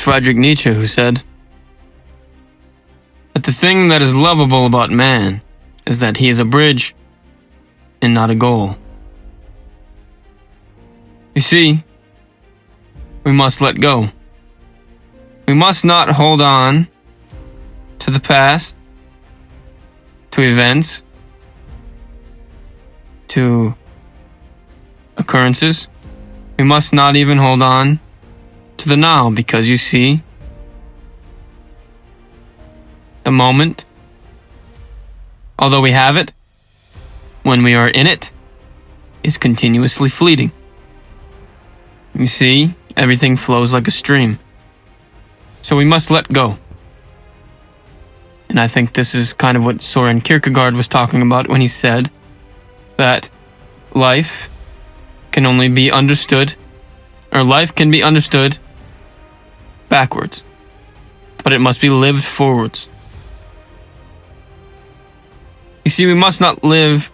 Friedrich Nietzsche, who said that the thing that is lovable about man is that he is a bridge and not a goal. You see, we must let go. We must not hold on to the past, to events, to occurrences. We must not even hold on to the now, because you see, the moment, although we have it, when we are in it, is continuously fleeting. You see, everything flows like a stream. So we must let go. And I think this is kind of what Soren Kierkegaard was talking about when he said that life can only be understood, or life can be understood backwards, but it must be lived forwards. You see, we must not live,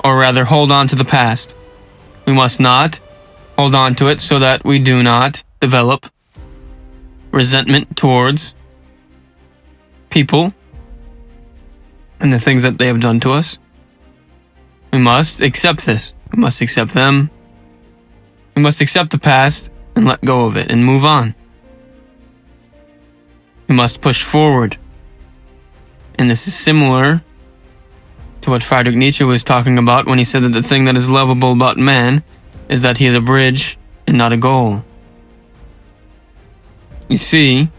or rather hold on to the past. We must not hold on to it so that we do not develop resentment towards people and the things that they have done to us. We must accept this. We must accept them. We must accept the past and let go of it and move on. We must push forward. And this is similar to what Friedrich Nietzsche was talking about when he said that the thing that is lovable about man is that he is a bridge and not a goal. You see,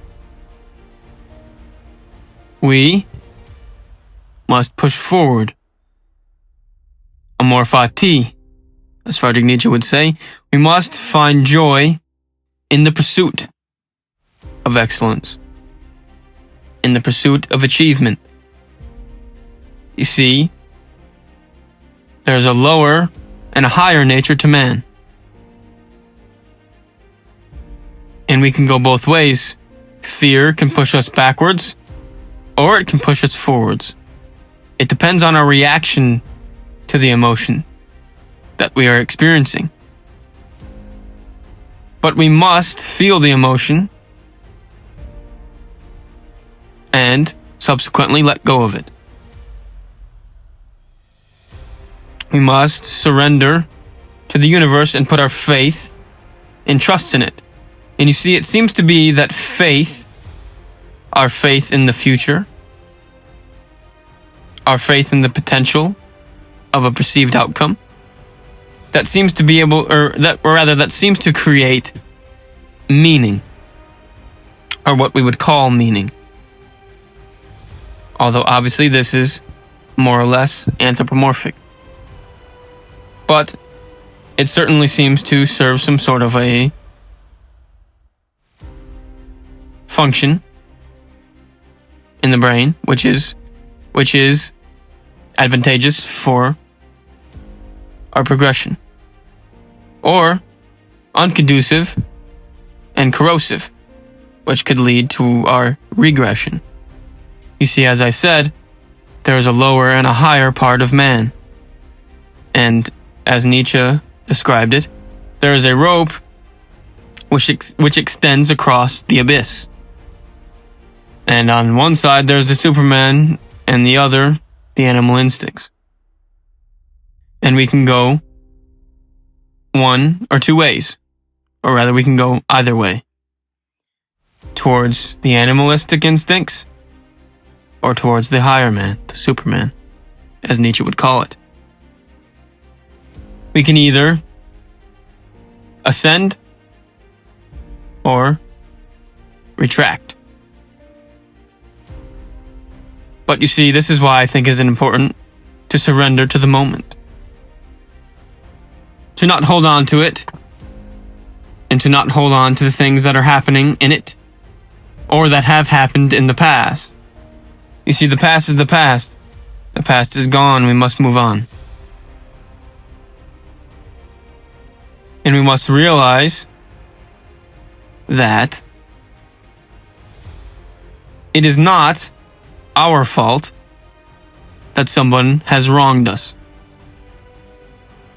we must push forward. Amor fati, as Friedrich Nietzsche would say, we must find joy in the pursuit of excellence, in the pursuit of achievement. You see, there's a lower and a higher nature to man. And we can go both ways. Fear can push us backwards, or it can push us forwards. It depends on our reaction to the emotion that we are experiencing. But we must feel the emotion and subsequently let go of it. We must surrender to the universe and put our faith and trust in it. And you see, it seems to be that faith, our faith in the future, our faith in the potential of a perceived outcome, that seems to be able, that seems to create meaning, or what we would call meaning. Although obviously this is more or less anthropomorphic. But it certainly seems to serve some sort of a function in the brain, which is advantageous for our progression, or unconducive and corrosive, which could lead to our regression. You see, as I said, there is a lower and a higher part of man. And as Nietzsche described it, there is a rope which extends across the abyss. And on one side there's the Superman, and the other, the animal instincts. And we can go one or two ways, or rather we can go either way, towards the animalistic instincts, or towards the higher man, the Superman, as Nietzsche would call it. We can either ascend or retract. But you see, this is why I think it's important to surrender to the moment, to not hold on to it, and to not hold on to the things that are happening in it, or that have happened in the past. You see, the past is the past. The past is gone. We must move on. And we must realize that it is not our fault that someone has wronged us.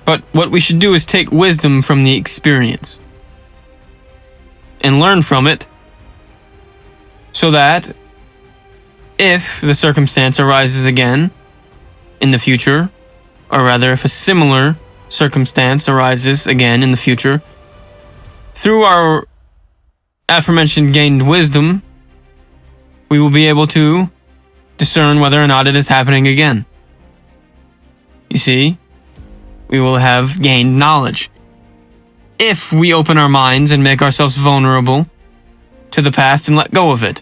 But what we should do is take wisdom from the experience and learn from it so that if the circumstance arises again in the future, or rather if a similar circumstance arises again in the future, through our aforementioned gained wisdom, we will be able to discern whether or not it is happening again. You see, we will have gained knowledge. If we open our minds and make ourselves vulnerable to the past and let go of it,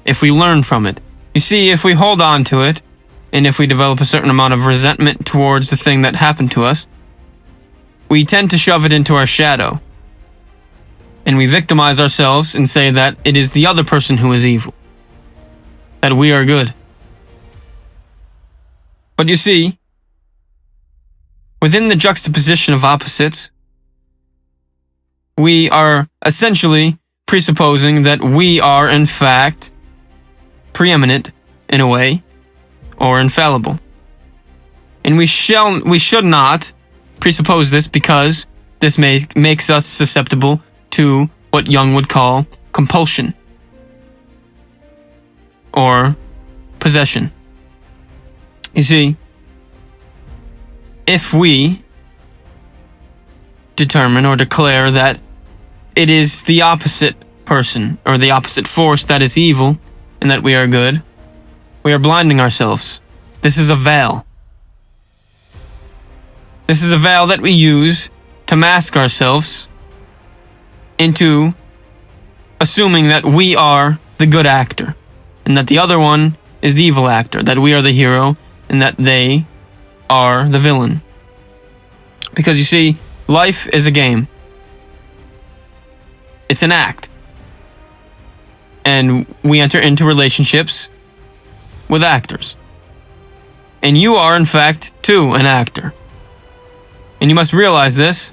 if we learn from it. You see, if we hold on to it, and if we develop a certain amount of resentment towards the thing that happened to us, we tend to shove it into our shadow. And we victimize ourselves and say that it is the other person who is evil, that we are good. But you see, within the juxtaposition of opposites, we are essentially presupposing that we are in fact preeminent in a way, or infallible. And we should not presuppose this, because this makes us susceptible to what Jung would call compulsion or possession. You see, if we determine or declare that it is the opposite person or the opposite force that is evil and that we are good, we are blinding ourselves. This is a veil. This is a veil that we use to mask ourselves into assuming that we are the good actor and that the other one is the evil actor, that we are the hero and that they are the villain. Because you see, life is a game. It's an act. And we enter into relationships with actors. And you are, in fact, too, an actor. And you must realize this,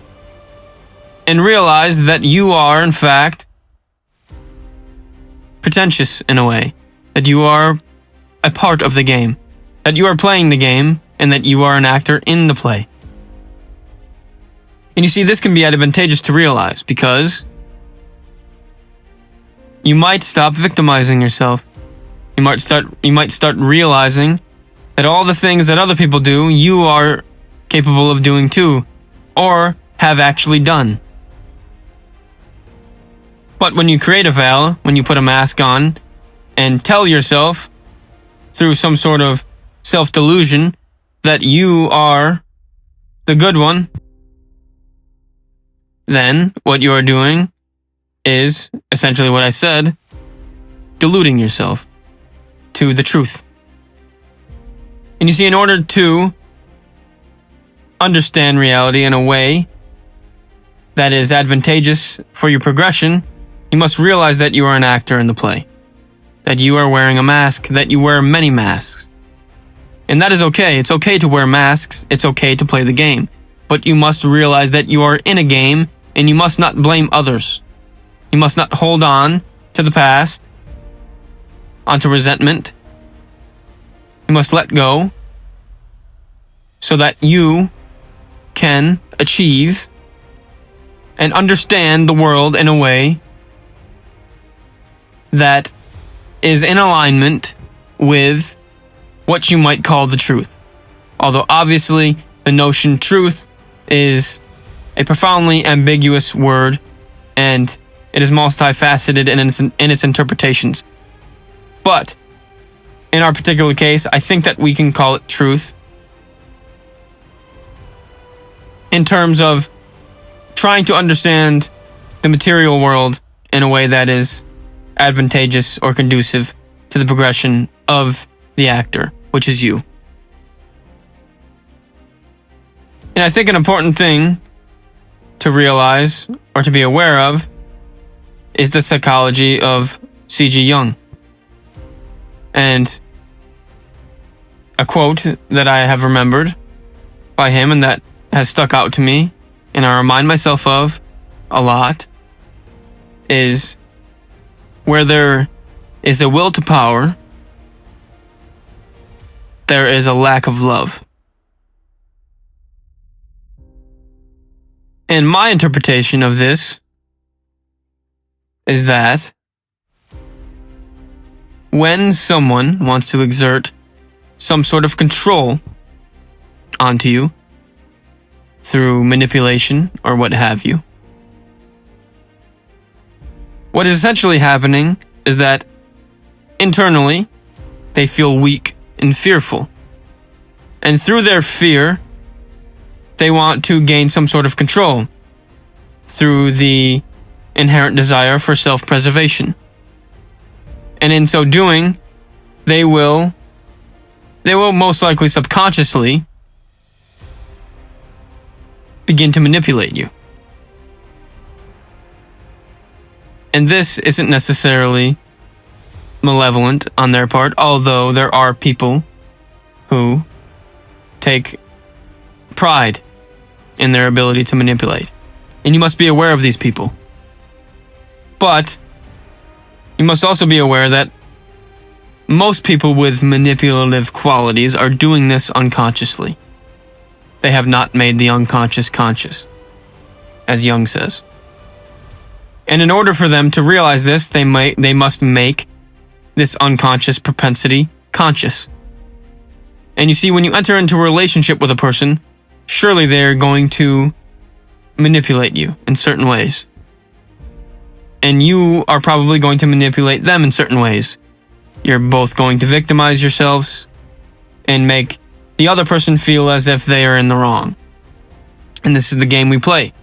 and realize that you are, in fact, pretentious in a way. That you are a part of the game. That you are playing the game, and that you are an actor in the play. And you see, this can be advantageous to realize, because you might stop victimizing yourself. You might start realizing that all the things that other people do, you are capable of doing too, or have actually done. But when you create a veil, when you put a mask on, and tell yourself, through some sort of self-delusion, that you are the good one, then what you are doing is, essentially what I said, deluding yourself to the truth. And you see, in order to understand reality in a way that is advantageous for your progression, you must realize that you are an actor in the play. That you are wearing a mask, that you wear many masks. And that is okay. It's okay to wear masks. It's okay to play the game. But you must realize that you are in a game, and you must not blame others. You must not hold on to the past, onto resentment. You must let go so that you can achieve and understand the world in a way that is in alignment with what you might call the truth. Although obviously the notion truth is a profoundly ambiguous word, and it is multifaceted in its interpretations. But in our particular case, I think that we can call it truth in terms of trying to understand the material world in a way that is advantageous or conducive to the progression of the actor, which is you. And I think an important thing to realize or to be aware of is the psychology of C.G. Jung. And a quote that I have remembered by him and that has stuck out to me and I remind myself of a lot is, where there is a will to power, there is a lack of love. And my interpretation of this is that when someone wants to exert some sort of control onto you through manipulation or what have you, what is essentially happening is that internally they feel weak and fearful. And through their fear, they want to gain some sort of control through the inherent desire for self-preservation. And in so doing, they will most likely subconsciously begin to manipulate you. And this isn't necessarily malevolent on their part, although there are people who take pride in their ability to manipulate. And you must be aware of these people. But you must also be aware that most people with manipulative qualities are doing this unconsciously. They have not made the unconscious conscious, as Jung says. And in order for them to realize this, they must make this unconscious propensity conscious. And you see, when you enter into a relationship with a person, surely they're going to manipulate you in certain ways. And you are probably going to manipulate them in certain ways. You're both going to victimize yourselves and make the other person feel as if they are in the wrong. And this is the game we play.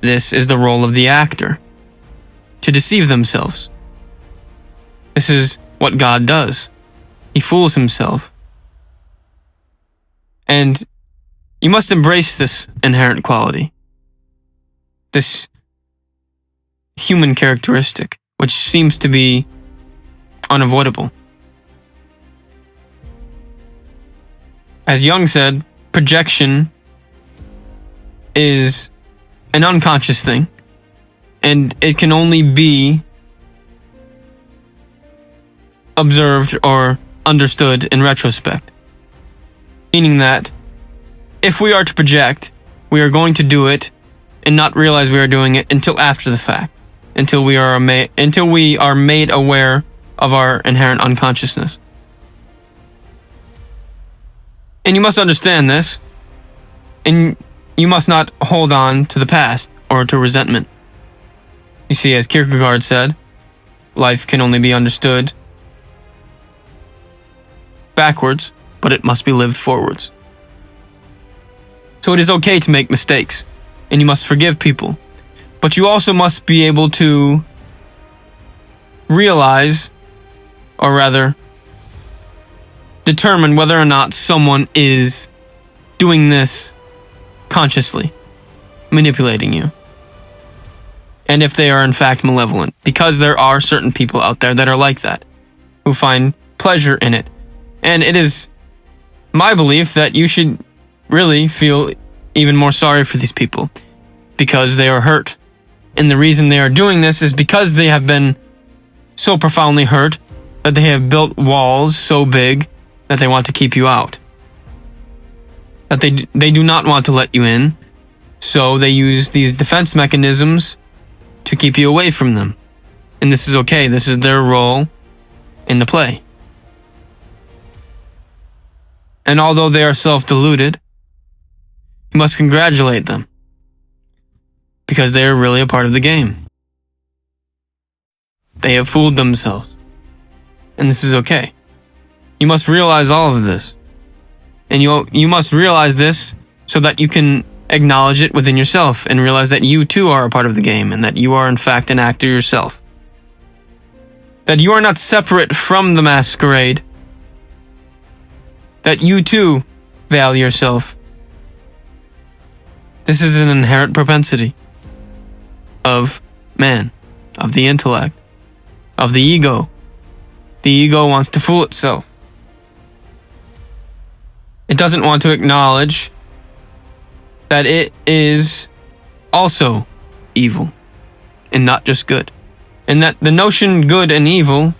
This is the role of the actor, to deceive themselves. This is what God does. He fools himself. And you must embrace this inherent quality, this human characteristic, which seems to be unavoidable. As Jung said, projection is an unconscious thing, and it can only be observed or understood in retrospect. Meaning that if we are to project, we are going to do it and not realize we are doing it until after the fact, until we are made aware of our inherent unconsciousness. And you must understand this, and you must not hold on to the past or to resentment. You see, as Kierkegaard said, life can only be understood backwards, but it must be lived forwards. So it is okay to make mistakes, and you must forgive people. But you also must be able to realize, or rather, determine whether or not someone is doing this consciously, manipulating you. And if they are in fact malevolent, because there are certain people out there that are like that, who find pleasure in it. And it is my belief that you should really feel even more sorry for these people, because they are hurt. And the reason they are doing this is because they have been so profoundly hurt that they have built walls so big that they want to keep you out. That they do not want to let you in, so they use these defense mechanisms to keep you away from them. And this is okay. This is their role in the play. And although they are self-deluded, you must congratulate them, because they are really a part of the game. They have fooled themselves, and this is okay. You must realize all of this, and you must realize this so that you can acknowledge it within yourself and realize that you too are a part of the game, and that you are in fact an actor yourself. That you are not separate from the masquerade. That you too value yourself. This is an inherent propensity of man, of the intellect, of the ego. The ego wants to fool itself. It doesn't want to acknowledge that it is also evil and not just good. And that the notion good and evil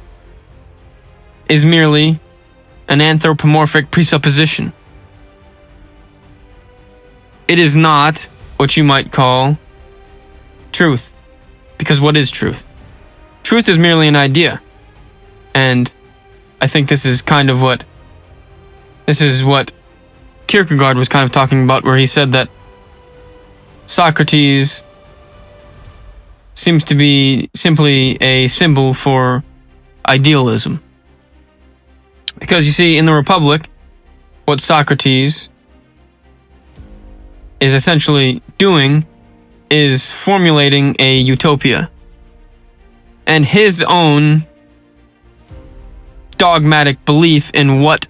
is merely an anthropomorphic presupposition. It is not what you might call truth. Because what is truth? Truth is merely an idea. And I think this is what Kierkegaard was kind of talking about, where he said that Socrates seems to be simply a symbol for idealism. Because you see, in the Republic, what Socrates is essentially doing is formulating a utopia and his own dogmatic belief in what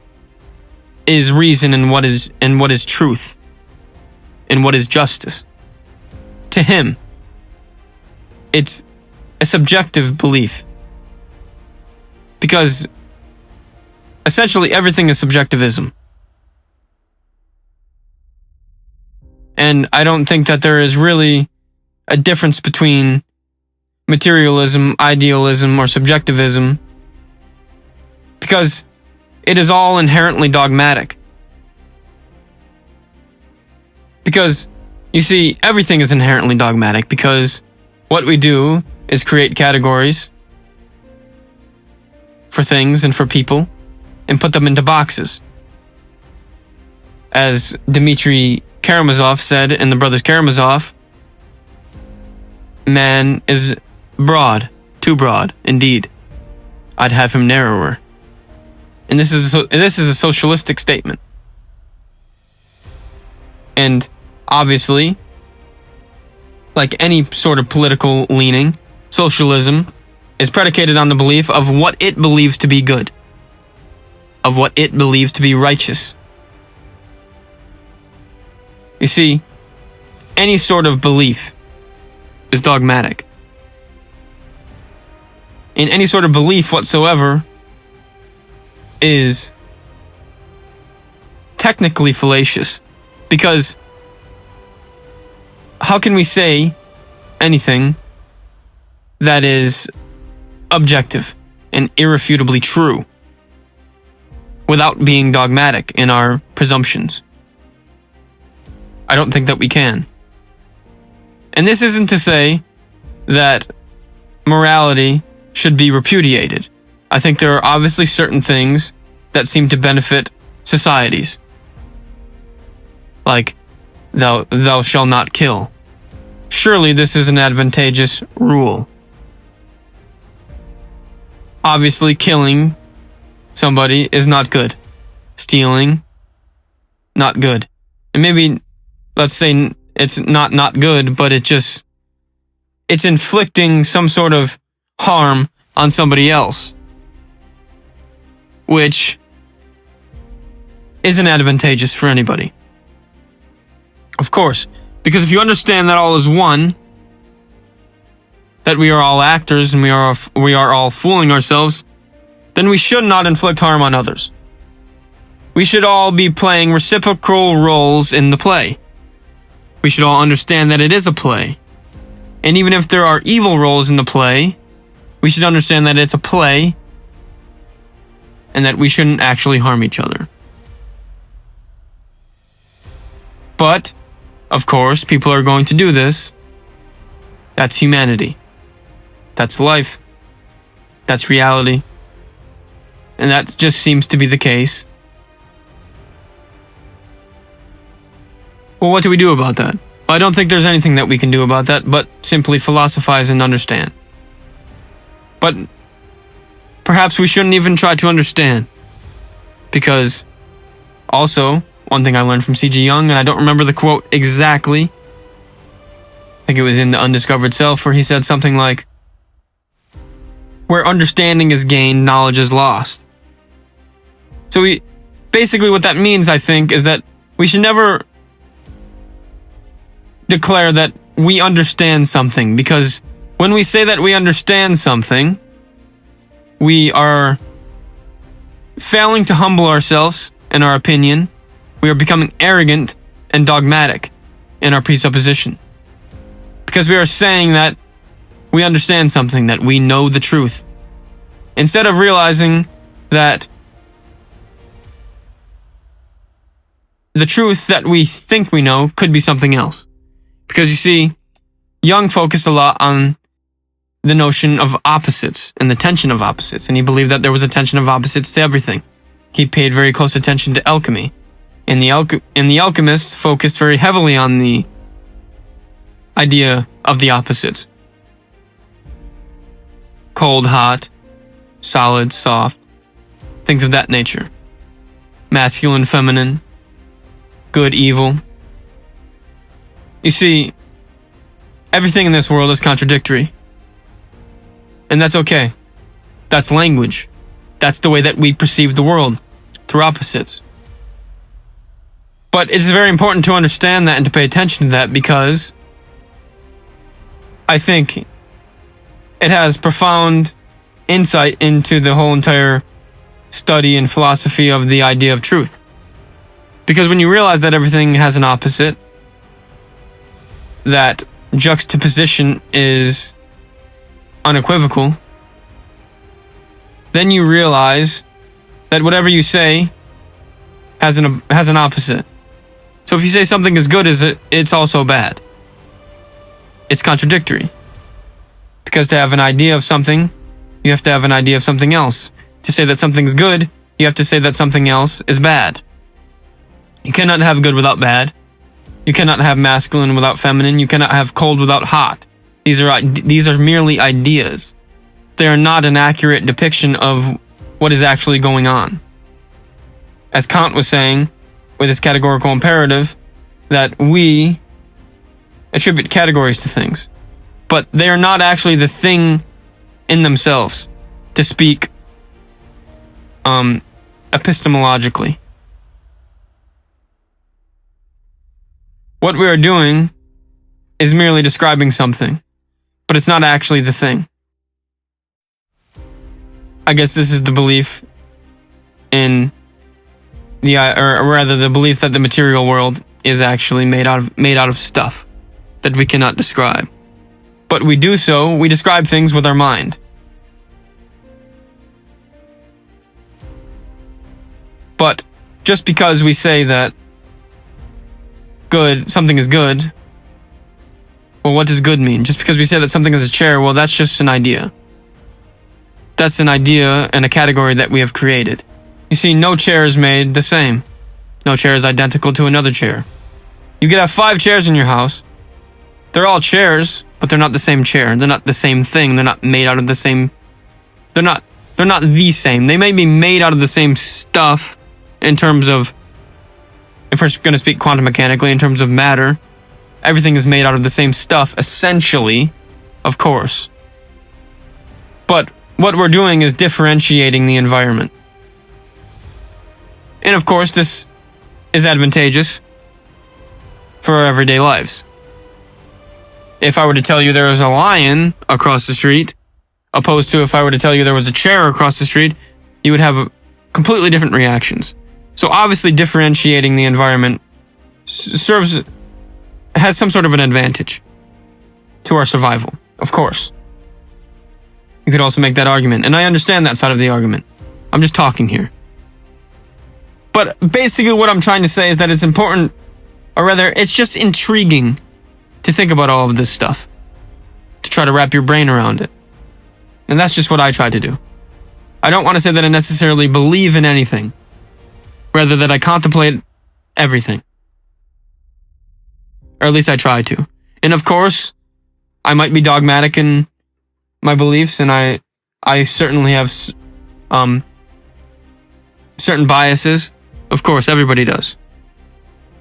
is reason and what is truth and what is justice. To him, it's a subjective belief, because essentially everything is subjectivism. And I don't think that there is really a difference between materialism, idealism, or subjectivism, because it is all inherently dogmatic. Because, you see, everything is inherently dogmatic, because what we do is create categories for things and for people and put them into boxes. As Dmitry Karamazov said in The Brothers Karamazov, man is broad, too broad, indeed. I'd have him narrower. And this is a socialistic statement. And obviously, like any sort of political leaning, socialism is predicated on the belief of what it believes to be good, of what it believes to be righteous. You see, any sort of belief is dogmatic. And any sort of belief whatsoever is technically fallacious. Because how can we say anything that is objective and irrefutably true without being dogmatic in our presumptions? I don't think that we can. And this isn't to say that morality should be repudiated. I think there are obviously certain things that seem to benefit societies. Like, thou shalt not kill. Surely this is an advantageous rule. Obviously, killing somebody is not good. Stealing, not good. And maybe, let's say it's not good, but it's inflicting some sort of harm on somebody else, which isn't advantageous for anybody. Of course, because if you understand that all is one, that we are all actors and we are all fooling ourselves, then we should not inflict harm on others. We should all be playing reciprocal roles in the play. We should all understand that it is a play. And even if there are evil roles in the play, we should understand that it's a play and that we shouldn't actually harm each other. But, of course, people are going to do this. That's humanity. That's life. That's reality. And that just seems to be the case. Well, what do we do about that? I don't think there's anything that we can do about that, but simply philosophize and understand. But perhaps we shouldn't even try to understand. Because also, one thing I learned from C.G. Jung, and I don't remember the quote exactly, I think it was in The Undiscovered Self, where he said something like, where understanding is gained, knowledge is lost. So basically what that means, I think, is that we should never declare that we understand something, because when we say that we understand something, we are failing to humble ourselves in our opinion. We are becoming arrogant and dogmatic in our presupposition, because we are saying that we understand something, that we know the truth, instead of realizing that the truth that we think we know could be something else. Because you see, Jung focused a lot on the notion of opposites and the tension of opposites, and he believed that there was a tension of opposites to everything. He paid very close attention to alchemy, and the alchemists focused very heavily on the idea of the opposites. Cold, hot, solid, soft, things of that nature. Masculine, feminine, good, evil. You see, everything in this world is contradictory. And that's okay. That's language. That's the way that we perceive the world, through opposites. But it's very important to understand that and to pay attention to that, because I think it has profound insight into the whole entire study and philosophy of the idea of truth. Because when you realize that everything has an opposite, that juxtaposition is unequivocal, then you realize that whatever you say has an opposite. So if you say something is good, it's also bad. It's contradictory. Because to have an idea of something, you have to have an idea of something else. To say that something's good, you have to say that something else is bad. You cannot have good without bad. You cannot have masculine without feminine. You cannot have cold without hot. These are merely ideas. They are not an accurate depiction of what is actually going on. As Kant was saying, with his categorical imperative, that we attribute categories to things, but they are not actually the thing in themselves, to speak epistemologically. What we are doing is merely describing something, but it's not actually the thing. I guess this is the belief in the belief that the material world is actually made out of stuff that we cannot describe. But we describe things with our mind. But just because we say that something is good, well, what does good mean? Just because we say that something is a chair, well, that's just an idea. That's an idea and a category that we have created. You see, no chair is made the same. No chair is identical to another chair. You could have 5 chairs in your house. They're all chairs, but they're not the same chair. They're not the same thing. They're not made out of the same... They're not the same. They may be made out of the same stuff in terms of... If we're going to speak quantum mechanically, in terms of matter, everything is made out of the same stuff, essentially, of course. But what we're doing is differentiating the environment. And of course, this is advantageous for our everyday lives. If I were to tell you there was a lion across the street, opposed to if I were to tell you there was a chair across the street, you would have completely different reactions. So obviously differentiating the environment has some sort of an advantage to our survival, of course. You could also make that argument, and I understand that side of the argument. I'm just talking here. But basically what I'm trying to say is that it's important, or rather, it's just intriguing to think about all of this stuff, to try to wrap your brain around it. And that's just what I try to do. I don't want to say that I necessarily believe in anything, rather that I contemplate everything. Or at least I try to. And of course, I might be dogmatic in my beliefs, and I certainly have certain biases. Of course, everybody does.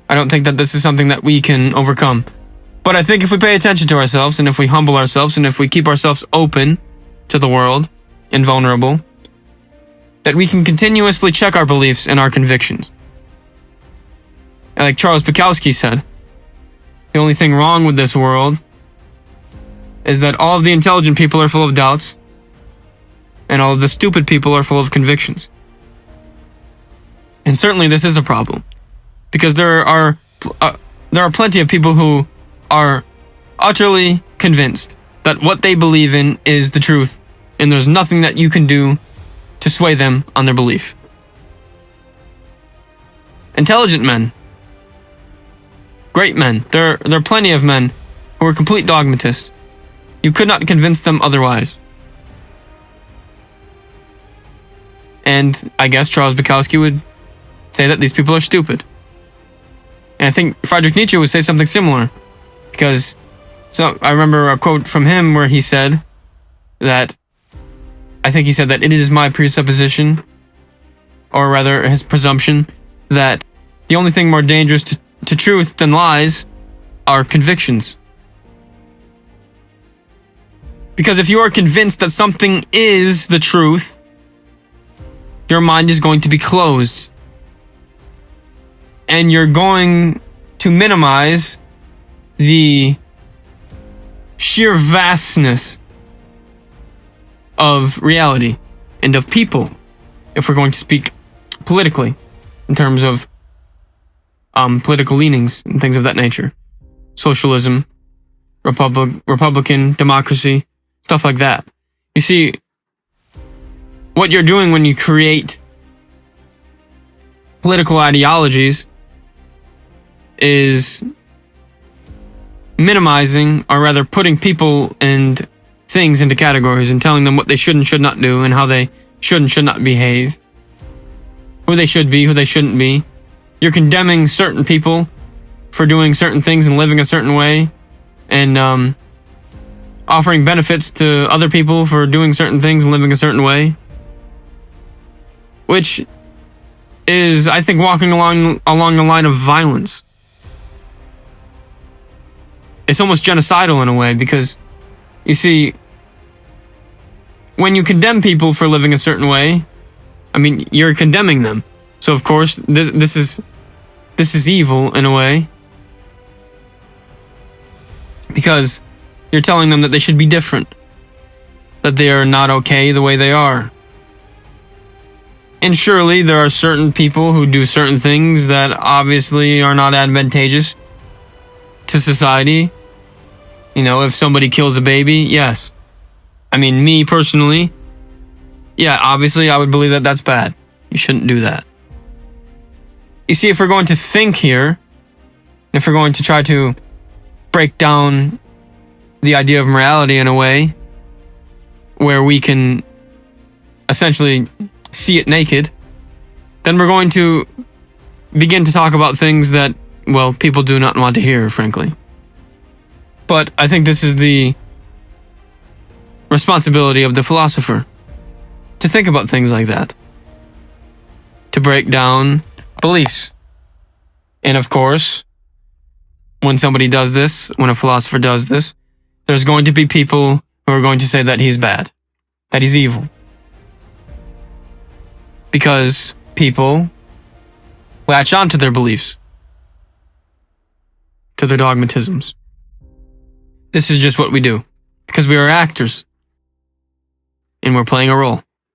I don't think that this is something that we can overcome. But I think if we pay attention to ourselves, and if we humble ourselves, and if we keep ourselves open to the world and vulnerable, that we can continuously check our beliefs and our convictions. And like Charles Bukowski said, the only thing wrong with this world is that all of the intelligent people are full of doubts, and all of the stupid people are full of convictions. And certainly this is a problem, because there are plenty of people who are utterly convinced that what they believe in is the truth, and there's nothing that you can do to sway them on their belief. Intelligent men, great men, there are plenty of men who are complete dogmatists, You could not convince them otherwise. And I guess Charles Bukowski would say that these people are stupid. And I think Friedrich Nietzsche would say something similar. Because I remember a quote from him where he said that, I think he said that it is my presupposition, or rather his presumption, that the only thing more dangerous to truth than lies are convictions. Because if you are convinced that something is the truth, your mind is going to be closed. And you're going to minimize the sheer vastness of reality and of people, if we're going to speak politically, in terms of political leanings and things of that nature. Socialism, Republican, democracy, stuff like that. You see, what you're doing when you create political ideologies is minimizing, or rather putting people and things into categories and telling them what they should and should not do and how they should and should not behave, who they should be, who they shouldn't be. You're condemning certain people for doing certain things and living a certain way, and offering benefits to other people for doing certain things and living a certain way, which is, I think, walking along the line of violence. It's almost genocidal in a way, because, you see, when you condemn people for living a certain way, I mean, you're condemning them. So of course, this is evil in a way, because you're telling them that they should be different, that they are not okay the way they are. And surely there are certain people who do certain things that obviously are not advantageous to society. You know, if somebody kills a baby, yes. I mean, me personally, yeah, obviously I would believe that that's bad. You shouldn't do that. You see, if we're going to think here, if we're going to try to break down the idea of morality in a way where we can essentially see it naked, then we're going to begin to talk about things that, well, people do not want to hear, frankly. But I think this is the responsibility of the philosopher, to think about things like that, to break down beliefs. And of course, when somebody does this, when a philosopher does this, there's going to be people who are going to say that he's bad, that he's evil. Because people latch on to their beliefs, to their dogmatisms. This is just what we do, because we are actors, and we're playing a role.